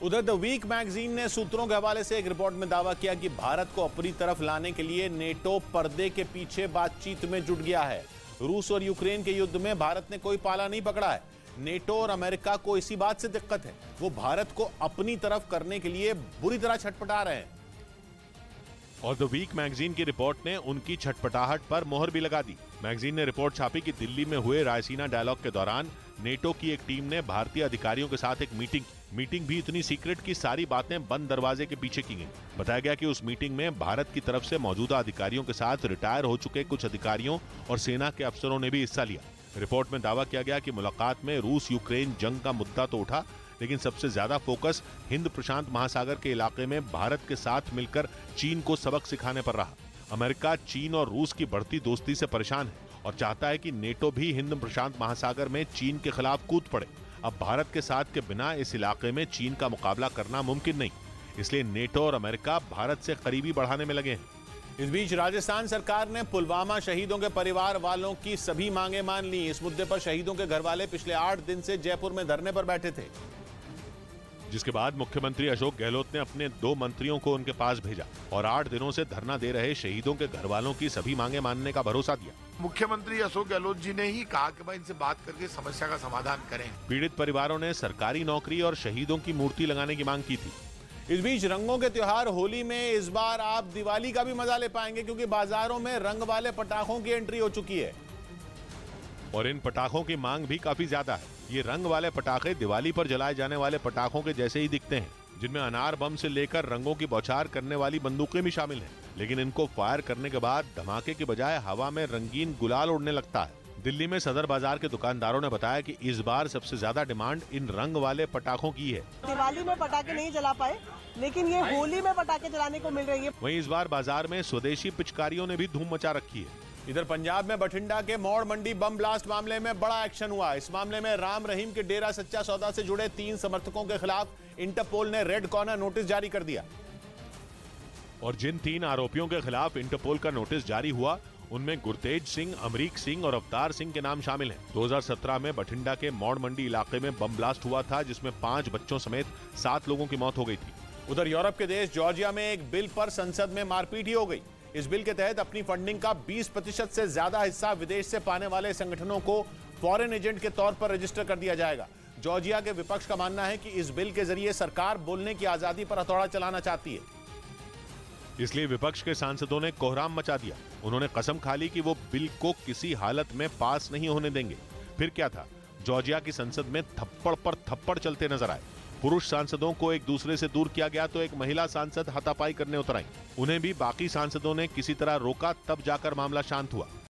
उधर the week magazine ने सूत्रों के हवाले से एक रिपोर्ट में दावा किया कि भारत को अपनी तरफ लाने के लिए नेटो पर्दे के पीछे बातचीत में जुट गया है। रूस और यूक्रेन के युद्ध में भारत ने कोई पाला नहीं पकड़ा है। नेटो और अमेरिका को इसी बात से दिक्कत है, वो भारत को अपनी तरफ करने के लिए बुरी तरह छटपटा रहे हैं। और द वीक मैगजीन की रिपोर्ट ने उनकी छटपटाहट पर मोहर भी लगा दी। मैगजीन ने रिपोर्ट छापी कि दिल्ली में हुए रायसीना डायलॉग के दौरान नेटो की एक टीम ने भारतीय अधिकारियों के साथ एक मीटिंग भी इतनी सीक्रेट की सारी बातें बंद दरवाजे के पीछे की गई। बताया गया कि उस मीटिंग में भारत की तरफ से मौजूदा अधिकारियों के साथ रिटायर हो चुके कुछ अधिकारियों और सेना के अफसरों ने भी हिस्सा लिया। रिपोर्ट में दावा किया गया कि मुलाकात में रूस यूक्रेन जंग का मुद्दा तो उठा, लेकिन सबसे ज्यादा फोकस हिंद प्रशांत महासागर के इलाके में भारत के साथ मिलकर चीन को सबक सिखाने पर रहा। अमेरिका चीन और रूस की बढ़ती दोस्ती से परेशान है और चाहता है कि नेटो भी हिंद प्रशांत महासागर में चीन के खिलाफ कूद पड़े। अब भारत के साथ के बिना इस इलाके में चीन का मुकाबला करना मुमकिन नहीं, इसलिए नेटो और अमेरिका भारत से करीबी बढ़ाने में लगे हैं। इस बीच राजस्थान सरकार ने पुलवामा शहीदों के परिवार वालों की सभी मांगे मान ली। इस मुद्दे पर शहीदों के घर वाले पिछले 8 दिन से जयपुर में धरने पर बैठे थे, जिसके बाद मुख्यमंत्री अशोक गहलोत ने अपने 2 मंत्रियों को उनके पास भेजा और 8 दिनों से धरना दे रहे शहीदों के घर वालों की सभी मांगे मानने का भरोसा दिया। मुख्यमंत्री अशोक गहलोत जी ने ही कहा कि भाई इनसे बात करके समस्या का समाधान करें। पीड़ित परिवारों ने सरकारी नौकरी और शहीदों की मूर्ति लगाने की मांग की थी। इस बीच रंगों के त्योहार होली में इस बार आप दिवाली का भी मजा ले पाएंगे, क्योंकि बाजारों में रंग वाले पटाखों की एंट्री हो चुकी है और इन पटाखों की मांग भी काफी ज्यादा है। ये रंग वाले पटाखे दिवाली पर जलाए जाने वाले पटाखों के जैसे ही दिखते हैं, जिनमें अनार बम से लेकर रंगों की बौछार करने वाली बंदूकें भी शामिल हैं। लेकिन इनको फायर करने के बाद धमाके की बजाय हवा में रंगीन गुलाल उड़ने लगता है। दिल्ली में सदर बाजार के दुकानदारों ने बताया कि इस बार सबसे ज्यादा डिमांड इन रंग वाले पटाखों की है। दिवाली में पटाखे नहीं जला पाए, लेकिन ये होली में पटाखे जलाने को मिल रही है। वहीं इस बार बाजार में स्वदेशी पिचकारियों ने भी धूम मचा रखी है। इधर पंजाब में बठिंडा के मौड़ मंडी बम ब्लास्ट मामले में बड़ा एक्शन हुआ। इस मामले में राम रहीम के डेरा सच्चा सौदा से जुड़े 3 समर्थकों के खिलाफ इंटरपोल ने रेड कॉर्नर नोटिस जारी कर दिया और जिन 3 आरोपियों के खिलाफ इंटरपोल का नोटिस जारी हुआ, उनमें गुरतेज सिंह, अमरीक सिंह और अवतार सिंह के नाम शामिल हैं। 2017 में बठिंडा के मौड़ मंडी इलाके में बम ब्लास्ट हुआ था, जिसमें 5 बच्चों समेत 7 लोगों की मौत हो गई थी। उधर यूरोप के देश जॉर्जिया में एक बिल पर संसद में मारपीट ही हो गई। इस बिल के तहत अपनी फंडिंग का 20% से ज्यादा हिस्सा विदेश से पाने वाले संगठनों को फॉरेन एजेंट के तौर पर रजिस्टर कर दिया जाएगा। जॉर्जिया के विपक्ष का मानना है कि इस बिल के जरिए सरकार बोलने की आजादी पर हथौड़ा चलाना चाहती है, इसलिए विपक्ष के सांसदों ने कोहराम मचा दिया। उन्होंने कसम खा ली कि वो बिल को किसी हालत में पास नहीं होने देंगे। फिर क्या था, जॉर्जिया की संसद में थप्पड़ पर थप्पड़ चलते नजर आए। पुरुष सांसदों को एक दूसरे से दूर किया गया तो एक महिला सांसद हाथापाई करने उतर आई। उन्हें भी बाकी सांसदों ने किसी तरह रोका, तब जाकर मामला शांत हुआ।